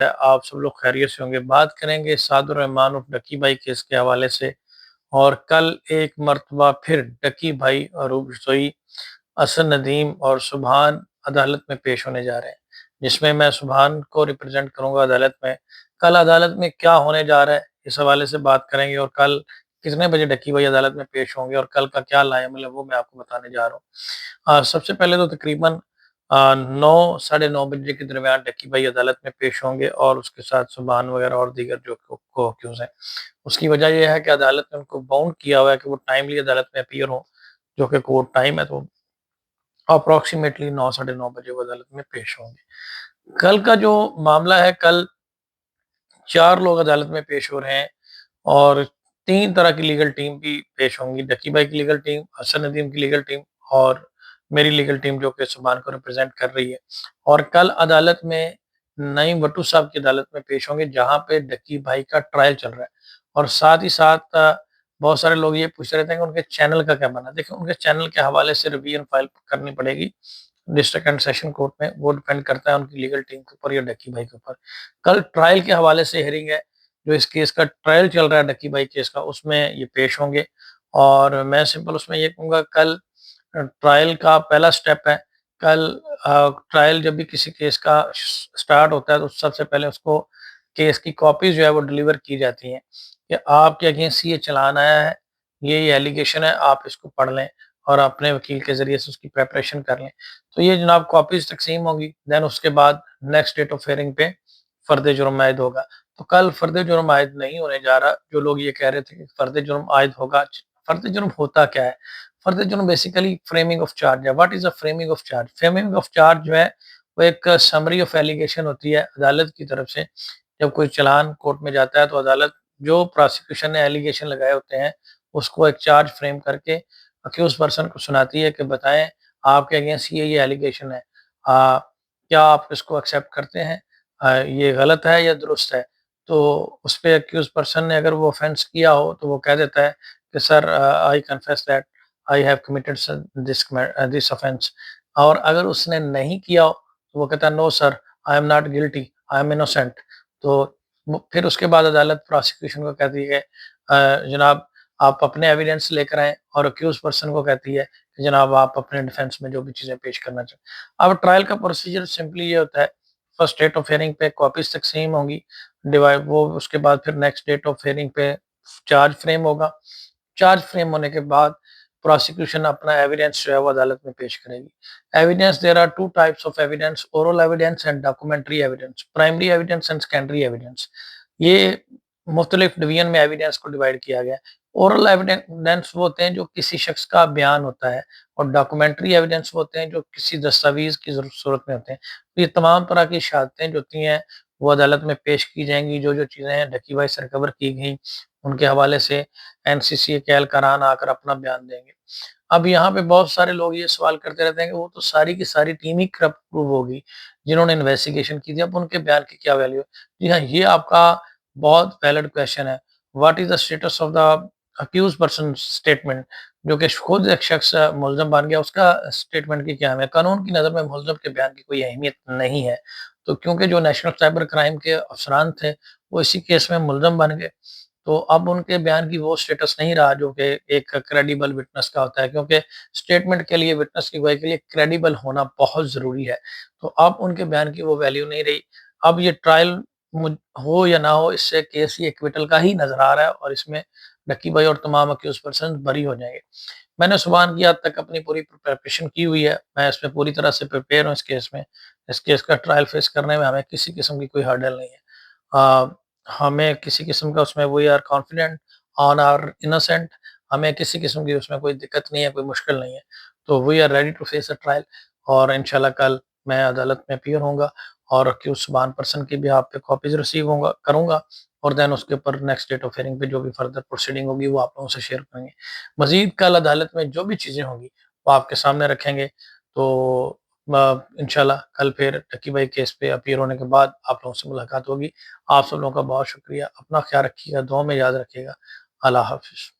آپ سب لوگ خیریت سے ہوں گے۔ بات کریں گے سعد الرحمان اور ڈکی بھائی کیس کے حوالے سے، اور کل ایک مرتبہ پھر ڈکی بھائی اور عروب رسوئی، اسد ندیم اور سبحان عدالت میں پیش ہونے جا رہے ہیں، جس میں میں سبحان کو ریپرزینٹ کروں گا عدالت میں۔ کل عدالت میں کیا ہونے جا رہا ہے اس حوالے سے بات کریں گے، اور کل کتنے بجے ڈکی بھائی عدالت میں پیش ہوں گے اور کل کا کیا لائے عمل ہے وہ میں آپ کو بتانے جا رہا ہوں۔ سب سے پہلے تو تقریباً 9 ساڑھے 9 بجے کے درمیان ڈکی بھائی عدالت میں پیش ہوں گے، اور اس کے ساتھ سبحان وغیرہ اور دیگر جو کو اکیوز ہیں۔ اس کی وجہ یہ ہے کہ عدالت نے ان کو باؤنڈ کیا ہوا ہے کہ وہ ٹائملی عدالت میں اپیئر ہوں، جو کہ کورٹ ٹائم ہے، تو اپروکسیمیٹلی 9 ساڑھے 9 بجے وہ عدالت میں پیش ہوں گے۔ کل کا جو معاملہ ہے، کل 4 لوگ عدالت میں پیش ہو رہے ہیں، اور 3 طرح کی لیگل ٹیم بھی پیش ہوں گی: ڈکی بھائی کی لیگل ٹیم، اسد ندیم کی لیگل ٹیم، اور میری لیگل ٹیم جو کہ سبحان کو ریپرزینٹ کر رہی ہے۔ اور کل عدالت میں نعیم بٹو صاحب کی عدالت میں پیش ہوں گے، جہاں پہ ڈکی بھائی کا ٹرائل چل رہا ہے۔ اور ساتھ ہی ساتھ بہت سارے لوگ یہ پوچھ رہے تھے کہ ان کے چینل کا کیا بنا۔ دیکھیں، ان کے چینل کے حوالے سے ریویژن فائل کرنی پڑے گی ڈسٹرکٹ اینڈ سیشن کورٹ میں، وہ ڈیپینڈ کرتا ہے ان کی لیگل ٹیم کے اوپر یا ڈکی بھائی کے اوپر۔ کل ٹرائل کے حوالے سے ہیئرنگ ہے، جو اس کیس کا ٹرائل چل رہا ہے ڈکی بھائی کیس کا، اس میں یہ پیش ہوں گے۔ اور میں سمپل اس میں یہ کہوں گا، کل ٹرائل کا پہلا سٹیپ ہے۔ کل ٹرائل جب بھی کسی کیس کا سٹارٹ ہوتا ہے تو سب سے پہلے اس کو کیس کی کاپیز جو ہے وہ ڈیلیور کی جاتی ہیں، کہ آپ کے اگینسٹ یہ چلان آیا ہے، یہ ایلیگیشن ہے، آپ اس کو پڑھ لیں اور اپنے وکیل کے ذریعے سے اس کی پریپریشن کر لیں۔ تو یہ جناب کاپیز تقسیم ہوگی، دین اس کے بعد نیکسٹ ڈیٹ آف ہیئرنگ پہ فرد جرم عائد ہوگا۔ تو کل فرد جرم عائد نہیں ہونے جا رہا۔ جو لوگ یہ کہہ رہے تھے کہ فرد جرم عائد ہوگا، فرد جرم ہوتا کیا ہے؟ فرد جرم بیسیکلی فریمنگ آف چارج ہے۔ What is a framing of charge? Framing of charge جو ہے وہ ایک سمری آف ایلیگیشن ہوتی ہے عدالت کی طرف سے۔ جب کوئی چلان کورٹ میں جاتا ہے تو عدالت جو پراسیکیوشن نے ایلیگیشن لگائے ہوتے ہیں اس کو ایک چارج فریم کر کے اکیوز پرسن کو سناتی ہے کہ بتائیں آپ کے اگینسٹ یہ ایلیگیشن ہے، کیا آپ اس کو ایکسیپٹ کرتے ہیں؟ یہ غلط ہے یا درست ہے؟ تو اس پہ اکیوز پرسن نے اگر وہ offense کیا ہو تو وہ کہہ دیتا ہے کہ sir I confess that I have committed this offense۔ اور اگر اس نے نہیں کیا ہو تو وہ کہتا ہے no sir, I am not guilty, I am innocent. تو پھر اس کے بعد عدالت پراسیکیوشن کو کہتی ہے جناب آپ اپنے ایویڈنس لے کر آئیں، اور اکیوز پرسن کو کہتی ہے کہ جناب آپ اپنے ڈیفینس میں جو بھی چیزیں پیش کرنا چاہیں۔ اب ٹرائل کا پروسیجر سمپلی یہ ہوتا ہے، فرسٹ ڈیٹ آف ہیئرنگ پہ کاپیز تقسیم ہوں گی، وہ اس کے بعد پھر نیکسٹ ڈیٹ آف ہیئرنگ پہ چارج فریم ہوگا۔ چارج فریم ہونے کے بعد پراسیکیوشن اپنا ایویڈنس جو ہے وہ عدالت میں پیش کرے گی۔ Evidence, there are two types of evidence: oral evidence and documentary evidence, primary evidence and secondary evidence. یہ مختلف ڈویژن میں ایویڈنس کو ڈیوائڈ کیا گیا ہے۔ اورل ایویڈنس وہ ہوتے ہیں جو کسی شخص کا بیان ہوتا ہے، اور ڈاکومنٹری ایویڈنس وہ ہوتے ہیں جو کسی دستاویز کی صورت میں ہوتے ہیں۔ یہ تمام طرح کی شہادتیں جو ہوتی ہیں وہ عدالت میں پیش کی جائیں گی۔ جو چیزیں ڈکی بھائی سے ریکور کی گئیں ان کے حوالے سے NCCA کے اہلکاران آ کر اپنا بیان دیں گے۔ اب یہاں پہ بہت سارے لوگ یہ سوال کرتے رہتے ہیں کہ وہ تو ساری کی ساری ٹیم ہی کرپٹ پروو ہوگی جنہوں نے انویسٹیگیشن کی تھی، اب ان کے بیان کی کیا ویلیو ہے؟ جی ہاں، یہ آپ کا بہت ویلڈ کویشچن ہے۔ What is the status of the accused person statement? جو کہ خود ایک شخص ملزم بن گیا، اس کا اسٹیٹمنٹ کی کیا اہمیت؟ قانون کی نظر میں ملزم کے بیان کی کوئی اہمیت نہیں ہے۔ تو کیونکہ جو نیشنل سائبر کرائم کے افسران تھے وہ اسی کیس میں ملزم بن گئے، تو اب ان کے بیان کی وہ اسٹیٹس نہیں رہا جو کہ ایک کریڈیبل وٹنس کا ہوتا ہے، کیونکہ اسٹیٹمنٹ کے لیے، وٹنس کی گواہی کے لیے کریڈیبل ہونا بہت ضروری ہے۔ تو اب ان کے بیان کی وہ ویلیو نہیں رہی۔ اب یہ ٹرائل ہو یا نہ ہو، اس سے کیس ہی ایکویٹل کا ہی نظر آ رہا ہے، اور اس میں ڈکی بھائی اور تمام اکیوز پرسن بری ہو جائیں گے۔ میں نے سبحان کی حد تک اپنی پوری پریپریشن کی ہوئی ہے، میں اس میں پوری طرح سے پریپیئر ہوں۔ اس کیس کا ٹرائل فیس کرنے میں ہمیں کسی قسم کی کوئی ہرڈل نہیں ہے۔ ہمیں کسی قسم کا اس میں we are confident on our innocent, ہمیں کسی قسم کی اس میں کوئی دقت نہیں ہے، کوئی مشکل نہیں ہے۔ تو we are ready to face a trial, اور انشاءاللہ کل میں عدالت میں اپیئر ہوں گا، اور اکیوز سبحان پرسن کی بھی آپ پہ کاپیز ریسیو کروں گا، اور دین اس کے اوپر نیکسٹ ڈیٹ آف ہیئرنگ پہ جو بھی فردر پروسیڈنگ ہوگی وہ آپ لوگوں سے شیئر کریں گے۔ مزید کل عدالت میں جو بھی چیزیں ہوں گی وہ آپ کے سامنے رکھیں گے۔ تو انشاءاللہ کل پھر ڈکی بھائی کیس پہ اپیئر ہونے کے بعد آپ لوگوں سے ملاقات ہوگی۔ آپ سب لوگوں کا بہت شکریہ، اپنا خیال رکھیے گا، دعاؤں میں یاد رکھیے گا۔ اللہ حافظ۔